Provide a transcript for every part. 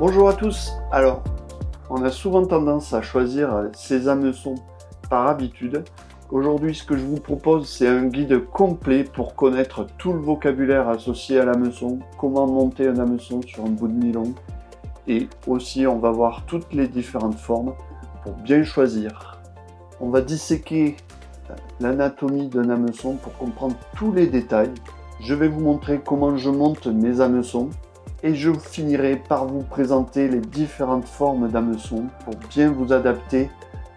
Bonjour à tous. Alors, on a souvent tendance à choisir ses hameçons par habitude. Aujourd'hui, ce que je vous propose, c'est un guide complet pour connaître tout le vocabulaire associé à l'hameçon, comment monter un hameçon sur un bout de nylon, et aussi on va voir toutes les différentes formes pour bien choisir. On va disséquer l'anatomie d'un hameçon pour comprendre tous les détails. Je vais vous montrer comment je monte mes hameçons et je finirai par vous présenter les différentes formes d'hameçon pour bien vous adapter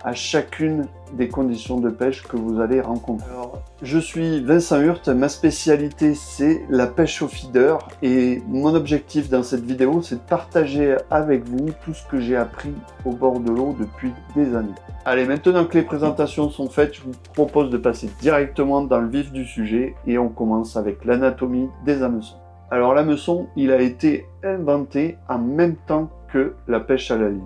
à chacune des conditions de pêche que vous allez rencontrer. Alors, je suis Vincent Hurt, ma spécialité c'est la pêche au feeder et mon objectif dans cette vidéo c'est de partager avec vous tout ce que j'ai appris au bord de l'eau depuis des années. Allez, maintenant que les présentations sont faites, je vous propose de passer directement dans le vif du sujet et on commence avec l'anatomie des hameçons. Alors l'hameçon, il a été inventé en même temps que la pêche à la ligne.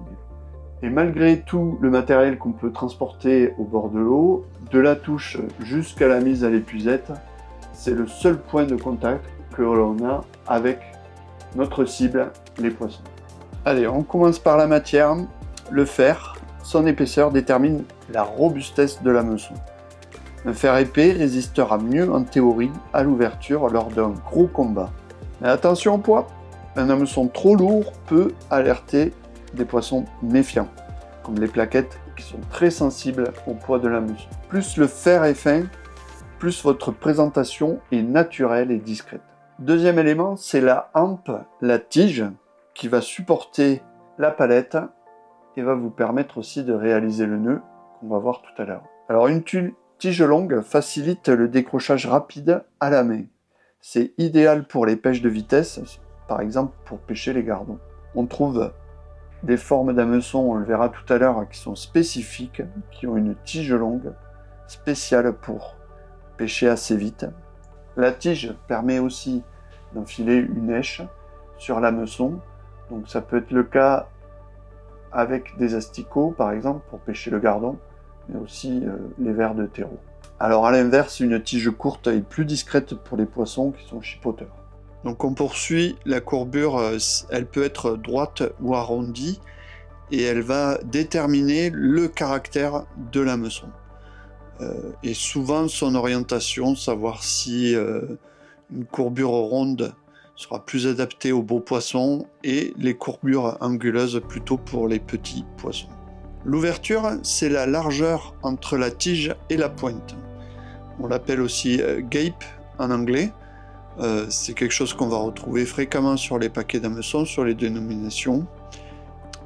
Et malgré tout le matériel qu'on peut transporter au bord de l'eau, de la touche jusqu'à la mise à l'épuisette, c'est le seul point de contact que l'on a avec notre cible, les poissons. Allez, on commence par la matière. Le fer, son épaisseur détermine la robustesse de l'hameçon. Un fer épais résistera mieux en théorie à l'ouverture lors d'un gros combat. Mais attention au poids, un hameçon trop lourd peut alerter des poissons méfiants, comme les plaquettes qui sont très sensibles au poids de l'hameçon. Plus le fer est fin, plus votre présentation est naturelle et discrète. Deuxième élément, c'est la hampe, la tige, qui va supporter la palette et va vous permettre aussi de réaliser le nœud qu'on va voir tout à l'heure. Alors une tige longue facilite le décrochage rapide à la main. C'est idéal pour les pêches de vitesse, par exemple pour pêcher les gardons. On trouve des formes d'hameçons, on le verra tout à l'heure, qui sont spécifiques, qui ont une tige longue, spéciale pour pêcher assez vite. La tige permet aussi d'enfiler une èche sur l'hameçon, donc ça peut être le cas avec des asticots, par exemple, pour pêcher le gardon, mais aussi les vers de terreau. Alors à l'inverse, une tige courte est plus discrète pour les poissons qui sont chipoteurs. Donc on poursuit, la courbure, elle peut être droite ou arrondie, et elle va déterminer le caractère de l'hameçon. Et souvent son orientation, savoir si une courbure ronde sera plus adaptée aux beaux poissons, et les courbures anguleuses plutôt pour les petits poissons. L'ouverture, c'est la largeur entre la tige et la pointe. On l'appelle aussi gape en anglais. C'est quelque chose qu'on va retrouver fréquemment sur les paquets d'hameçons, sur les dénominations.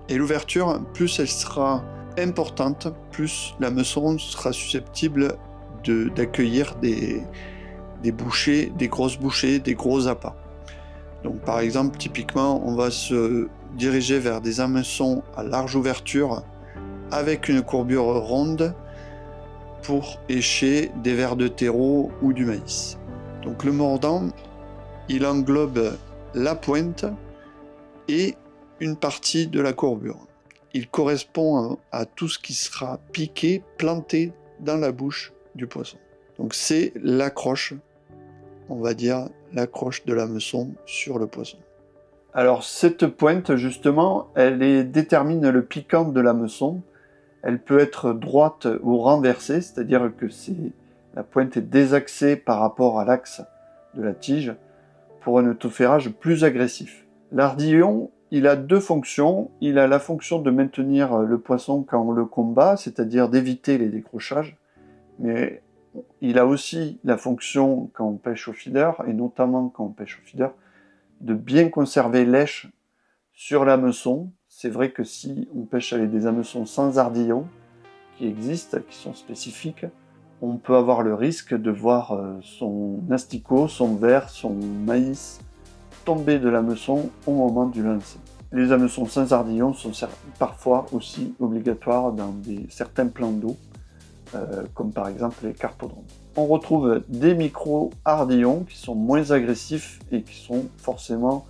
Et l'ouverture, plus elle sera importante, plus l'hameçon sera susceptible d'accueillir des bouchées, des grosses bouchées, des gros appâts. Donc par exemple, typiquement, on va se diriger vers des hameçons à large ouverture avec une courbure ronde pour écher des vers de terreau ou du maïs. Donc le mordant, il englobe la pointe et une partie de la courbure. Il correspond à tout ce qui sera piqué, planté dans la bouche du poisson. Donc c'est l'accroche, on va dire l'accroche de l'hameçon sur le poisson. Alors cette pointe justement, elle détermine le piquant de l'hameçon. Elle peut être droite ou renversée, c'est-à-dire que la pointe est désaxée par rapport à l'axe de la tige pour un autoférage plus agressif. L'ardillon, il a deux fonctions. Il a la fonction de maintenir le poisson quand on le combat, c'est-à-dire d'éviter les décrochages, mais il a aussi la fonction quand on pêche au feeder, et notamment quand on pêche au feeder, de bien conserver l'èche sur l'hameçon. C'est vrai que si on pêche avec des hameçons sans ardillon, qui existent, qui sont spécifiques, on peut avoir le risque de voir son asticot, son ver, son maïs tomber de l'hameçon au moment du lancer. Les hameçons sans ardillon sont parfois aussi obligatoires dans certains plans d'eau, comme par exemple les carpodromes. On retrouve des micro-ardillons qui sont moins agressifs et qui sont forcément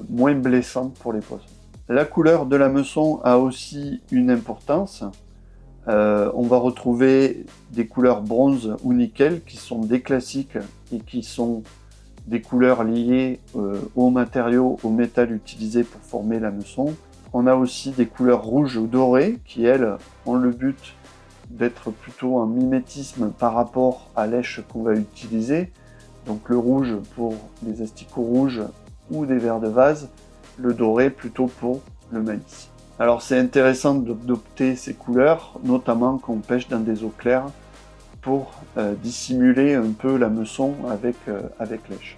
moins blessants pour les poissons. La couleur de l'hameçon a aussi une importance. On va retrouver des couleurs bronze ou nickel qui sont des classiques et qui sont des couleurs liées aux matériaux, au métal utilisé pour former l'hameçon. On a aussi des couleurs rouges ou dorées qui, elles, ont le but d'être plutôt un mimétisme par rapport à l'èche qu'on va utiliser. Donc le rouge pour les asticots rouges ou des verres de vase, le doré plutôt pour le maïs. Alors c'est intéressant d'adopter ces couleurs, notamment quand on pêche dans des eaux claires, pour dissimuler un peu l'hameçon avec l'èche.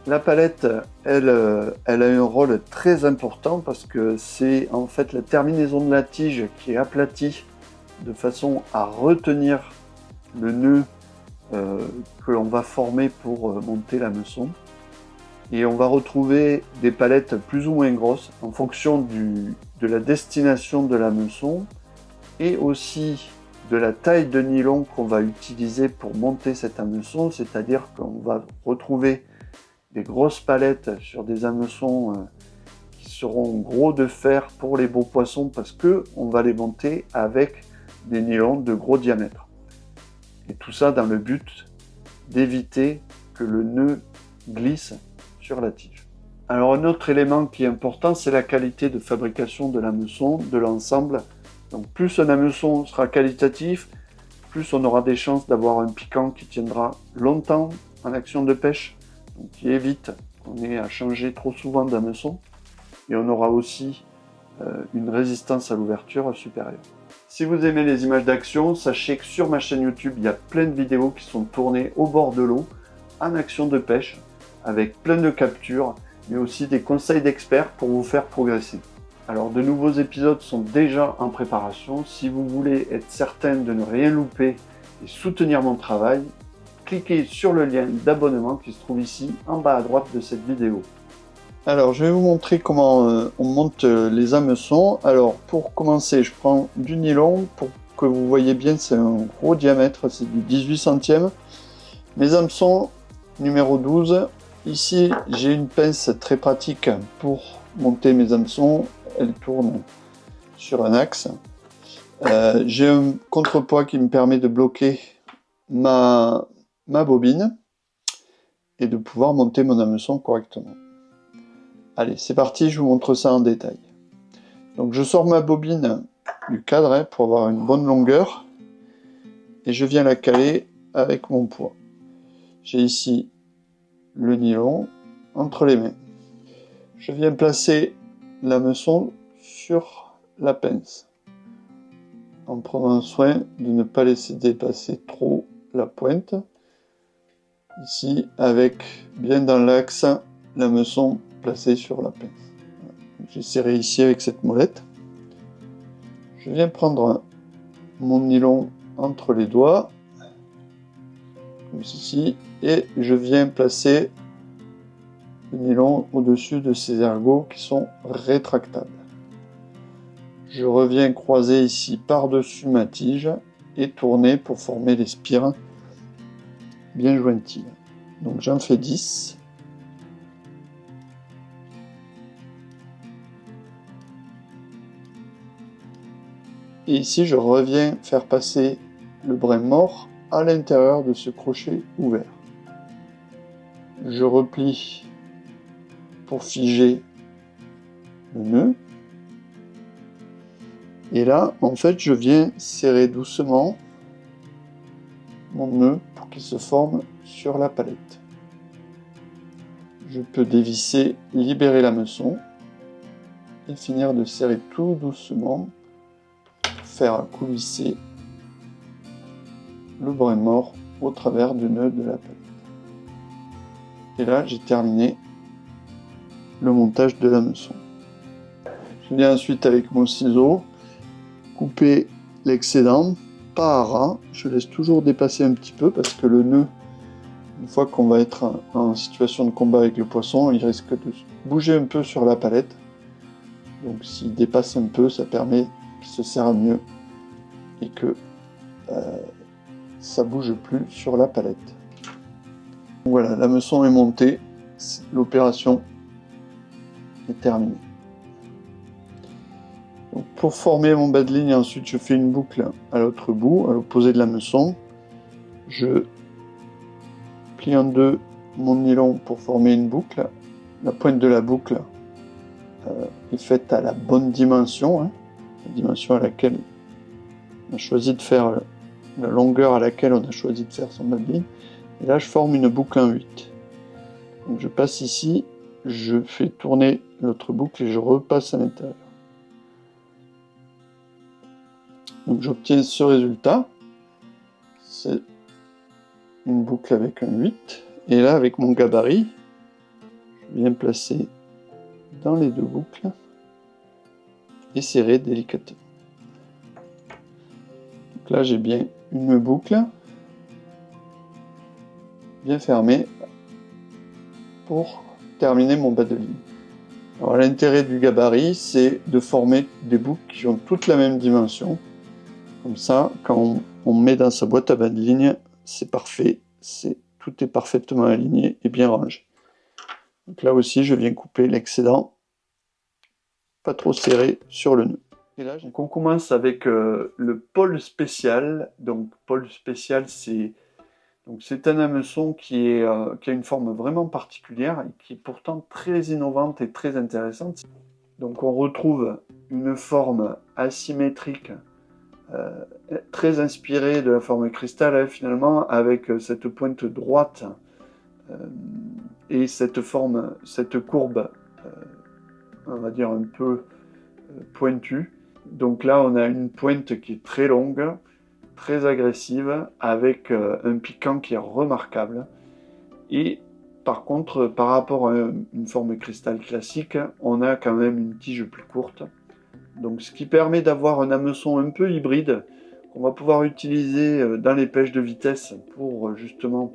La palette, elle a un rôle très important parce que c'est en fait la terminaison de la tige qui est aplatie de façon à retenir le nœud que l'on va former pour monter l'hameçon. Et on va retrouver des palettes plus ou moins grosses en fonction de la destination de l'hameçon et aussi de la taille de nylon qu'on va utiliser pour monter cet hameçon, c'est-à-dire qu'on va retrouver des grosses palettes sur des hameçons qui seront gros de fer pour les beaux poissons parce que on va les monter avec des nylons de gros diamètre. Et tout ça dans le but d'éviter que le nœud glisse sur la tige. Alors un autre élément qui est important, c'est la qualité de fabrication de l'hameçon, de l'ensemble. Donc plus un hameçon sera qualitatif, plus on aura des chances d'avoir un piquant qui tiendra longtemps en action de pêche, donc qui évite qu'on ait à changer trop souvent d'hameçon. Et on aura aussi une résistance à l'ouverture supérieure. Si vous aimez les images d'action, sachez que sur ma chaîne YouTube, il y a plein de vidéos qui sont tournées au bord de l'eau, en action de pêche, avec plein de captures, mais aussi des conseils d'experts pour vous faire progresser. Alors de nouveaux épisodes sont déjà en préparation. Si vous voulez être certain de ne rien louper et soutenir mon travail, cliquez sur le lien d'abonnement qui se trouve ici en bas à droite de cette vidéo. Alors je vais vous montrer comment on monte les hameçons. Alors pour commencer, je prends du nylon. Pour que vous voyez bien, c'est un gros diamètre, c'est du 18 centièmes. Mes hameçons numéro 12. Ici, j'ai une pince très pratique pour monter mes hameçons. Elle tourne sur un axe. J'ai un contrepoids qui me permet de bloquer ma bobine et de pouvoir monter mon hameçon correctement. Allez, c'est parti, je vous montre ça en détail. Donc je sors ma bobine du cadre pour avoir une bonne longueur et je viens la caler avec mon poids. J'ai ici le nylon entre les mains. Je viens placer l'hameçon sur la pince en prenant soin de ne pas laisser dépasser trop la pointe. Ici, avec bien dans l'axe, l'hameçon placé sur la pince. Voilà. J'ai serré ici avec cette molette. Je viens prendre mon nylon entre les doigts, comme ceci, et je viens placer le nylon au-dessus de ces ergots qui sont rétractables. Je reviens croiser ici par-dessus ma tige et tourner pour former les spires bien jointives. Donc j'en fais 10. Et ici je reviens faire passer le brin mort à l'intérieur de ce crochet ouvert. Je replie pour figer le nœud. Et là, en fait, je viens serrer doucement mon nœud pour qu'il se forme sur la palette. Je peux dévisser, libérer l'hameçon et finir de serrer tout doucement pour faire coulisser le brin mort au travers du nœud de la palette. Et là, j'ai terminé le montage de l'hameçon. Je viens ensuite avec mon ciseau couper l'excédent, pas à ras, je laisse toujours dépasser un petit peu parce que le nœud, une fois qu'on va être en situation de combat avec le poisson, il risque de bouger un peu sur la palette. Donc s'il dépasse un peu, ça permet qu'il se serre mieux et que ça bouge plus sur la palette. Voilà, l'hameçon est monté, l'opération est terminée. Donc pour former mon bas de ligne, ensuite je fais une boucle à l'autre bout, à l'opposé de l'hameçon. Je plie en deux mon nylon pour former une boucle. La pointe de la boucle est faite à la bonne dimension, hein, la dimension à laquelle on a choisi de faire, la longueur à laquelle on a choisi de faire son babine. Et là, je forme une boucle en 8. Donc je passe ici, je fais tourner l'autre boucle et je repasse à l'intérieur. Donc j'obtiens ce résultat. C'est une boucle avec un 8. Et là, avec mon gabarit, je viens placer dans les deux boucles et serrer délicatement. Donc là, j'ai bien une boucle bien fermée pour terminer mon bas de ligne. Alors l'intérêt du gabarit, c'est de former des boucles qui ont toutes la même dimension. Comme ça, quand on met dans sa boîte à bas de ligne, c'est parfait, tout est parfaitement aligné et bien rangé. Donc là aussi, je viens couper l'excédent, pas trop serré sur le nœud. Et là, donc on commence avec le pôle spécial. Donc pôle spécial, c'est un hameçon qui a une forme vraiment particulière et qui est pourtant très innovante et très intéressante. Donc on retrouve une forme asymétrique très inspirée de la forme cristal, hein, finalement, avec cette pointe droite et cette courbe, on va dire un peu pointue. Donc là, on a une pointe qui est très longue, très agressive, avec un piquant qui est remarquable. Et par contre, par rapport à une forme cristal classique, on a quand même une tige plus courte. Donc ce qui permet d'avoir un hameçon un peu hybride, qu'on va pouvoir utiliser dans les pêches de vitesse pour justement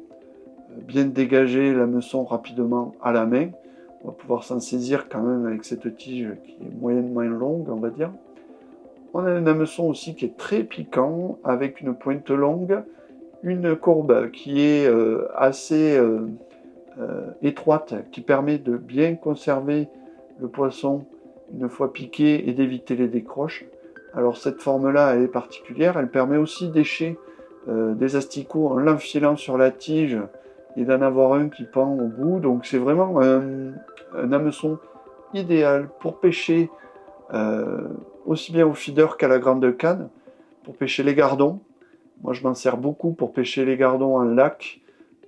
bien dégager l'hameçon rapidement à la main. On va pouvoir s'en saisir quand même avec cette tige qui est moyennement longue, on va dire. On a un hameçon aussi qui est très piquant, avec une pointe longue, une courbe qui est assez étroite, qui permet de bien conserver le poisson une fois piqué et d'éviter les décroches. Alors cette forme-là, elle est particulière, elle permet aussi d'écher des asticots en l'enfilant sur la tige et d'en avoir un qui pend au bout. Donc c'est vraiment un hameçon idéal pour pêcher aussi bien au feeder qu'à la grande canne, pour pêcher les gardons. Moi je m'en sers beaucoup pour pêcher les gardons en lac,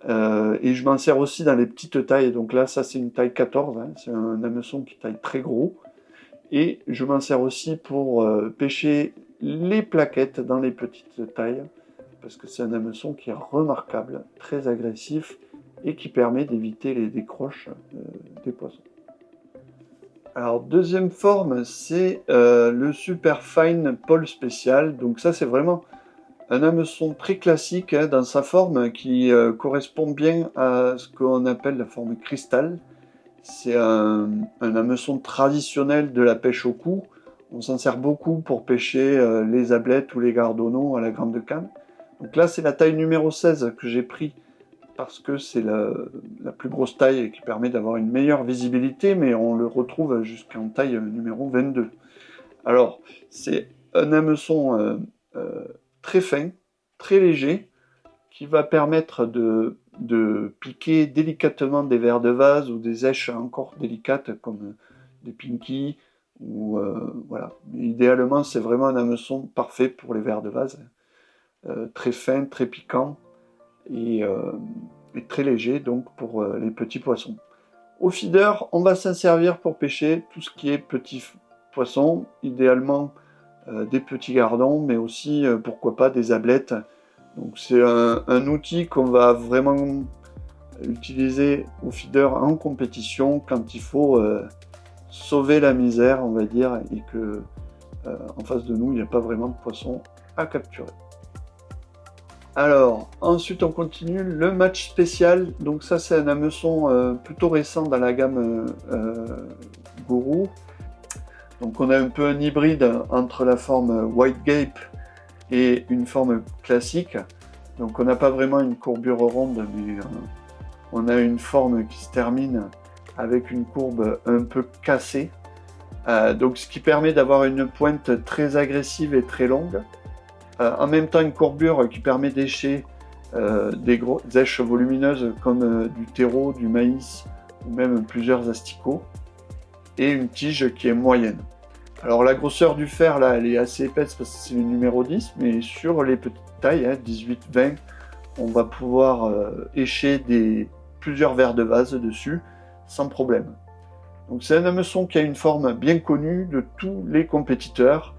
et je m'en sers aussi dans les petites tailles. Donc là ça c'est une taille 14, hein, c'est un hameçon qui taille très gros. Et je m'en sers aussi pour pêcher les plaquettes dans les petites tailles, parce que c'est un hameçon qui est remarquable, très agressif, et qui permet d'éviter les décroches des poissons. Alors deuxième forme, c'est le Super Fine Pôle Spécial. Donc ça c'est vraiment un hameçon très classique, hein, dans sa forme, qui correspond bien à ce qu'on appelle la forme cristal. C'est un hameçon traditionnel de la pêche au cou. On s'en sert beaucoup pour pêcher les ablettes ou les gardonneaux à la grande canne. Donc là, c'est la taille numéro 16 que j'ai pris parce que c'est la plus grosse taille et qui permet d'avoir une meilleure visibilité, mais on le retrouve jusqu'en taille numéro 22. Alors, c'est un hameçon très fin, très léger, qui va permettre de piquer délicatement des vers de vase ou des èches encore délicates comme des pinkies. Voilà. Mais idéalement, c'est vraiment un hameçon parfait pour les vers de vase. Très fin, très piquant et très léger donc pour les petits poissons. Au feeder, on va s'en servir pour pêcher tout ce qui est petits poissons, idéalement des petits gardons, mais aussi pourquoi pas des ablettes. Donc c'est un outil qu'on va vraiment utiliser au feeder en compétition quand il faut sauver la misère, on va dire, et que en face de nous, il n'y a pas vraiment de poisson à capturer. Alors, ensuite on continue le match spécial. Donc ça c'est un hameçon plutôt récent dans la gamme Guru. Donc on a un peu un hybride entre la forme White Gape et une forme classique. Donc on n'a pas vraiment une courbure ronde, mais on a une forme qui se termine avec une courbe un peu cassée. Donc ce qui permet d'avoir une pointe très agressive et très longue. En même temps une courbure qui permet d'écher des éches volumineuses comme du terreau, du maïs ou même plusieurs asticots, et une tige qui est moyenne. Alors la grosseur du fer là elle est assez épaisse parce que c'est le numéro 10, mais sur les petites tailles, 18-20, on va pouvoir écher plusieurs verres de vase dessus sans problème. Donc c'est un hameçon qui a une forme bien connue de tous les compétiteurs.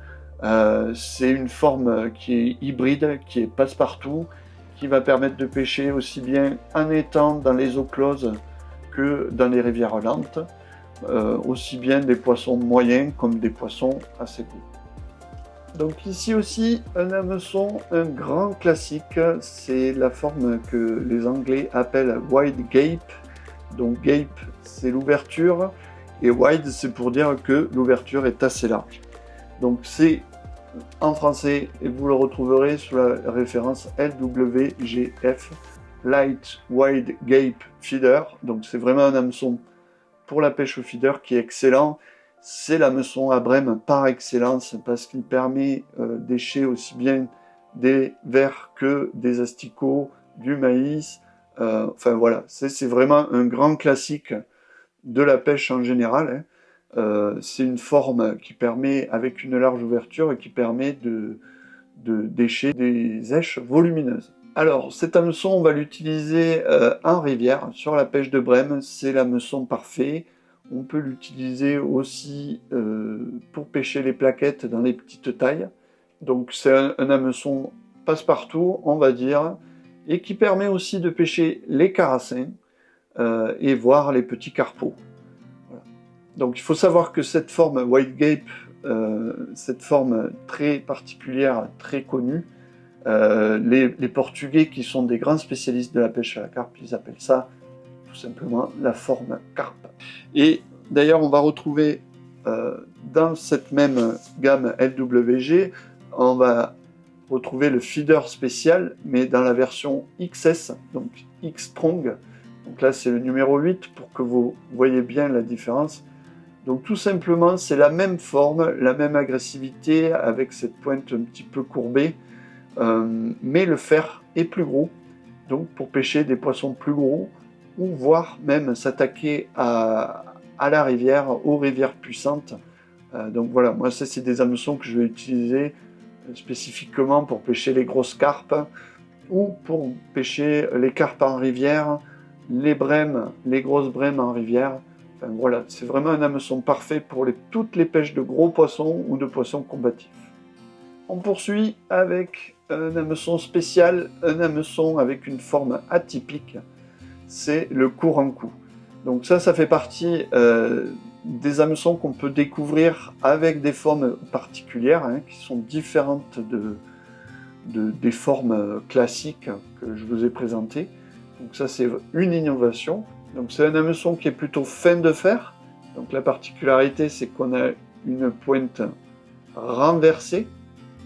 C'est une forme qui est hybride, qui est passe-partout, qui va permettre de pêcher aussi bien en étang dans les eaux closes que dans les rivières lentes, aussi bien des poissons moyens comme des poissons assez gros. Donc ici aussi un hameçon, un grand classique, c'est la forme que les Anglais appellent wide gape. Donc gape c'est l'ouverture et wide c'est pour dire que l'ouverture est assez large. Donc c'est en français et vous le retrouverez sous la référence LWGF, Light Wide Gape Feeder. Donc c'est vraiment un hameçon pour la pêche au feeder qui est excellent. C'est l'hameçon à brème par excellence parce qu'il permet d'écher aussi bien des vers que des asticots, du maïs. Enfin voilà, c'est vraiment un grand classique de la pêche en général. C'est une forme qui permet, avec une large ouverture, et qui permet d'écher des éches volumineuses. Alors cet hameçon, on va l'utiliser en rivière, sur la pêche de brème, c'est l'hameçon parfait. On peut l'utiliser aussi pour pêcher les plaquettes dans les petites tailles. Donc c'est un hameçon passe-partout, on va dire, et qui permet aussi de pêcher les carassins et voire les petits carpeaux. Voilà. Donc il faut savoir que cette forme wide gape, cette forme très particulière, très connue, les Portugais qui sont des grands spécialistes de la pêche à la carpe, ils appellent ça tout simplement la forme carpe. Et d'ailleurs on va retrouver dans cette même gamme LWG, on va retrouver le feeder spécial, mais dans la version XS, donc X-Strong. Donc là c'est le numéro 8 pour que vous voyez bien la différence. Donc tout simplement c'est la même forme, la même agressivité avec cette pointe un petit peu courbée, mais le fer est plus gros, donc pour pêcher des poissons plus gros, ou voire même s'attaquer à la rivière, aux rivières puissantes. Donc voilà, moi ça c'est des hameçons que je vais utiliser spécifiquement pour pêcher les grosses carpes, ou pour pêcher les carpes en rivière, les brèmes, les grosses brèmes en rivière. Enfin voilà, c'est vraiment un hameçon parfait pour toutes les pêches de gros poissons ou de poissons combatifs. On poursuit avec un hameçon spécial, un hameçon avec une forme atypique, c'est le courant-cou. Donc ça fait partie des hameçons qu'on peut découvrir avec des formes particulières, qui sont différentes des formes classiques que je vous ai présentées. Donc ça c'est une innovation. Donc c'est un hameçon qui est plutôt fin de fer. Donc la particularité c'est qu'on a une pointe renversée.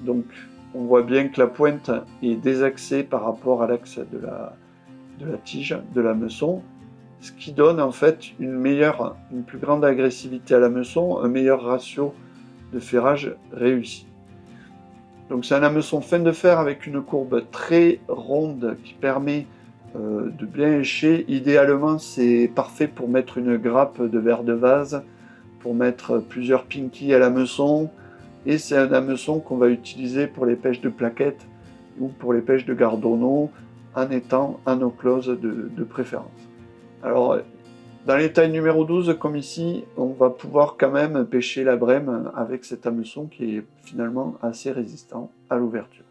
Donc on voit bien que la pointe est désaxée par rapport à l'axe de la tige, de l'hameçon, ce qui donne en fait une plus grande agressivité à l'hameçon, un meilleur ratio de ferrage réussi. Donc c'est un hameçon fin de fer avec une courbe très ronde qui permet de bien écher. Idéalement c'est parfait pour mettre une grappe de verre de vase, pour mettre plusieurs pinkies à l'hameçon, et c'est un hameçon qu'on va utiliser pour les pêches de plaquettes ou pour les pêches de gardonneaux, en étang, en eau close de préférence. Alors, dans les tailles numéro 12, comme ici, on va pouvoir quand même pêcher la brème avec cet hameçon qui est finalement assez résistant à l'ouverture.